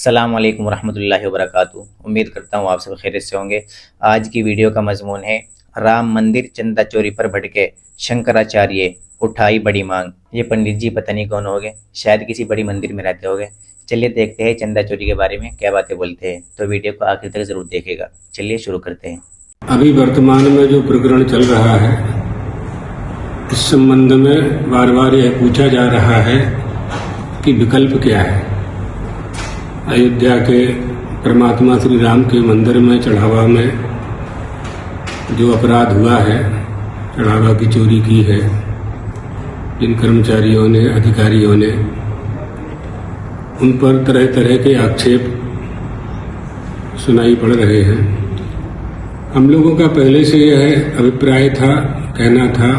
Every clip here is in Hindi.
अस्सलाम वालेकुम रहमतुल्लाहि व बरकातुहू। उम्मीद करता हूँ आप सब खैरियत से होंगे। आज की वीडियो का मजमून है राम मंदिर चंदा चोरी पर भड़के शंकराचार्य उठाई बड़ी मांग। ये पंडित जी पता नहीं कौन हो गए, शायद किसी बड़ी मंदिर में रहते होंगे। चलिए देखते हैं चंदा चोरी के बारे में क्या बातें बोलते हैं, तो वीडियो को आखिर तक जरूर देखेगा। चलिए शुरू करते हैं। अभी वर्तमान में जो प्रकरण चल रहा है, इस संबंध में बार बार यह पूछा जा रहा है कि विकल्प क्या है। अयोध्या के परमात्मा श्री राम के मंदिर में चढ़ावा में जो अपराध हुआ है, चढ़ावा की चोरी की है, जिन कर्मचारियों ने, अधिकारियों ने, उन पर तरह तरह के आक्षेप सुनाई पड़ रहे हैं। हम लोगों का पहले से यह अभिप्राय था, कहना था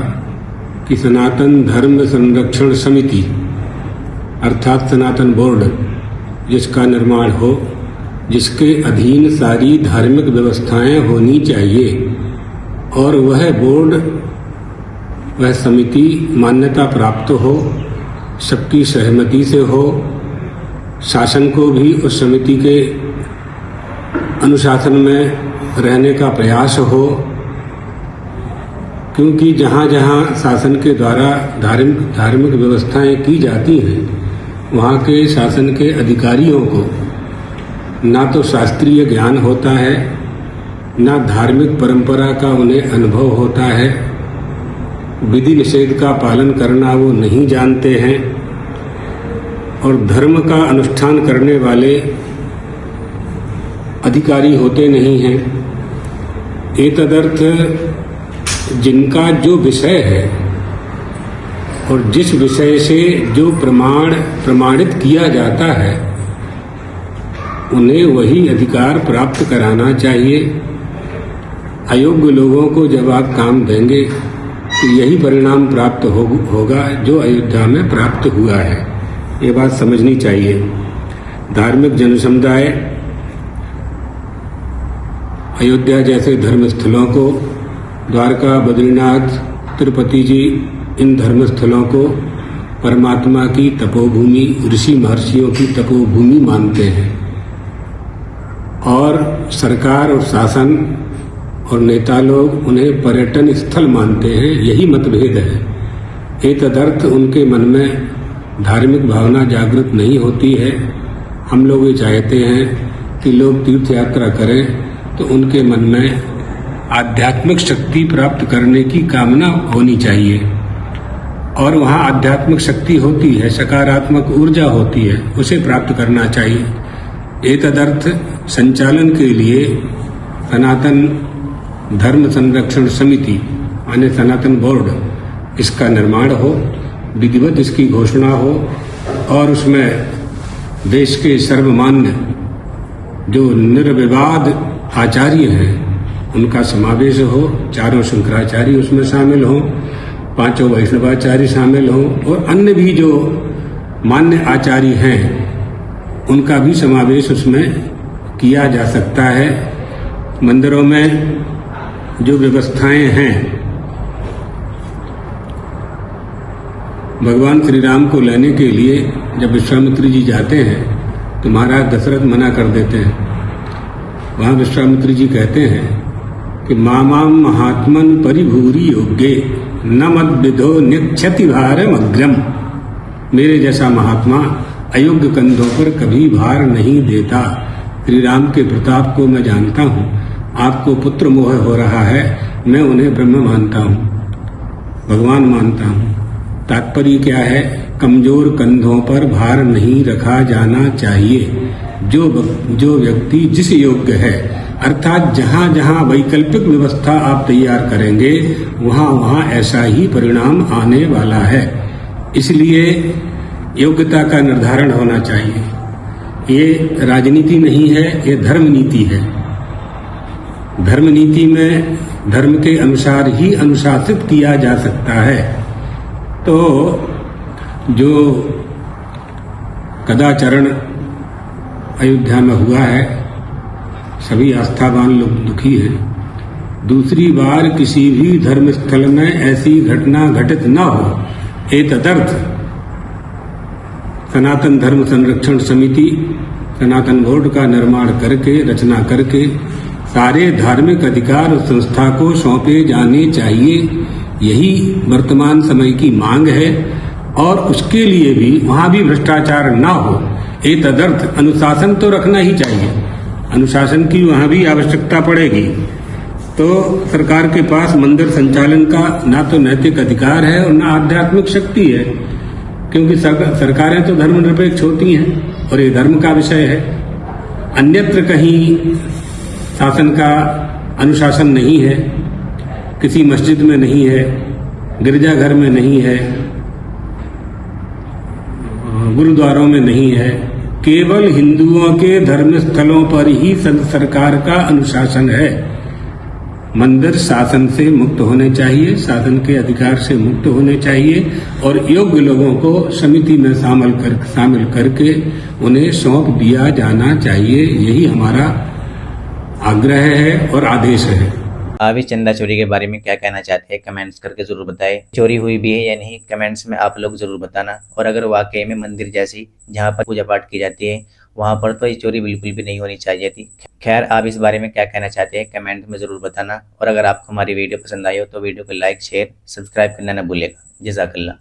कि सनातन धर्म संरक्षण समिति अर्थात सनातन बोर्ड जिसका निर्माण हो, जिसके अधीन सारी धार्मिक व्यवस्थाएं होनी चाहिए और वह बोर्ड, वह समिति मान्यता प्राप्त हो, सबकी सहमति से हो, शासन को भी उस समिति के अनुशासन में रहने का प्रयास हो, क्योंकि जहाँ जहाँ शासन के द्वारा धार्मिक व्यवस्थाएं की जाती हैं, वहाँ के शासन के अधिकारियों को ना तो शास्त्रीय ज्ञान होता है, ना धार्मिक परंपरा का उन्हें अनुभव होता है, विधि निषेध का पालन करना वो नहीं जानते हैं और धर्म का अनुष्ठान करने वाले अधिकारी होते नहीं हैं। एतदर्थ जिनका जो विषय है और जिस विषय से जो प्रमाणित किया जाता है, उन्हें वही अधिकार प्राप्त कराना चाहिए। अयोग्य लोगों को जब आप काम देंगे तो यही परिणाम प्राप्त होगा जो अयोध्या में प्राप्त हुआ है। ये बात समझनी चाहिए। धार्मिक जनसमुदाय अयोध्या जैसे धर्मस्थलों को, द्वारका, बद्रीनाथ, तिरुपति जी, इन धर्मस्थलों को परमात्मा की तपोभूमि, ऋषि महर्षियों की तपोभूमि मानते हैं और सरकार और शासन और नेता लोग उन्हें पर्यटन स्थल मानते हैं। यही मतभेद है। एतदर्थ उनके मन में धार्मिक भावना जागृत नहीं होती है। हम लोग ये चाहते हैं कि लोग तीर्थ यात्रा करें तो उनके मन में आध्यात्मिक शक्ति प्राप्त करने की कामना होनी चाहिए और वहाँ आध्यात्मिक शक्ति होती है, सकारात्मक ऊर्जा होती है, उसे प्राप्त करना चाहिए। एतदर्थ संचालन के लिए सनातन धर्म संरक्षण समिति माने सनातन बोर्ड, इसका निर्माण हो, विधिवत इसकी घोषणा हो और उसमें देश के सर्वमान्य जो निर्विवाद आचार्य हैं उनका समावेश हो। चारों शंकराचार्य उसमें शामिल हों, पांचों वैष्णवाचार्य शामिल हों और अन्य भी जो मान्य आचार्य हैं उनका भी समावेश उसमें किया जा सकता है। मंदिरों में जो व्यवस्थाएं हैं, भगवान श्री राम को लेने के लिए जब विश्वामित्र जी जाते हैं तो महाराज दशरथ मना कर देते हैं। वहाँ विश्वामित्र जी कहते हैं कि मामाम महात्मन परिभूरि योग्ये न मद विधो निक्षति भारम अग्रम। मेरे जैसा महात्मा अयोग्य कंधों पर कभी भार नहीं देता। श्री राम के प्रताप को मैं जानता हूँ। आपको पुत्र मोह हो रहा है, मैं उन्हें ब्रह्म मानता हूँ, भगवान मानता हूँ। तात्पर्य क्या है? कमजोर कंधों पर भार नहीं रखा जाना चाहिए। जो व्यक्ति जिस योग्य है, अर्थात जहाँ जहाँ वैकल्पिक व्यवस्था आप तैयार करेंगे वहाँ वहाँ ऐसा ही परिणाम आने वाला है। इसलिए योग्यता का निर्धारण होना चाहिए। ये राजनीति नहीं है, ये धर्म नीति है। धर्म नीति में धर्म के अनुसार ही अनुशासित किया जा सकता है। तो जो कदाचरण अयोध्या में हुआ है, सभी आस्थावान लोग दुखी हैं। दूसरी बार किसी भी धर्म स्थल में ऐसी घटना घटित न हो। एतदर्थ सनातन धर्म संरक्षण समिति सनातन बोर्ड का निर्माण करके, रचना करके सारे धार्मिक अधिकार उस संस्था को सौंपे जाने चाहिए। यही वर्तमान समय की मांग है और उसके लिए भी वहां भी भ्रष्टाचार ना हो, एक तदर्थ अनुशासन तो रखना ही चाहिए। अनुशासन की वहां भी आवश्यकता पड़ेगी। तो सरकार के पास मंदिर संचालन का ना तो नैतिक अधिकार है और ना आध्यात्मिक शक्ति है, क्योंकि सरकारें तो धर्मनिरपेक्ष होती हैं और ये धर्म का विषय है। अन्यत्र कहीं शासन का अनुशासन नहीं है, किसी मस्जिद में नहीं है, गिरजाघर में नहीं है, गुरुद्वारों में नहीं है, केवल हिंदुओं के धर्म स्थलों पर ही सरकार का अनुशासन है। मंदिर शासन से मुक्त होने चाहिए, शासन के अधिकार से मुक्त होने चाहिए और योग्य लोगों को समिति में शामिल करके उन्हें सौंप दिया जाना चाहिए। यही हमारा आग्रह है और आदेश है। आप इस चंदा चोरी के बारे में क्या कहना चाहते हैं, कमेंट्स करके जरूर बताएं। चोरी हुई भी है या नहीं, कमेंट्स में आप लोग जरूर बताना। और अगर वाकई में मंदिर जैसी जहां पर पूजा पाठ की जाती है वहां पर तो ये चोरी बिल्कुल भी नहीं होनी चाहिए थी। खैर, आप इस बारे में क्या कहना चाहते हैं कमेंट में जरूर बताना। और अगर आपको हमारी वीडियो पसंद आई हो तो वीडियो को लाइक, शेयर, सब्सक्राइब करना न भूलेगा। जज़ाकल्लाह।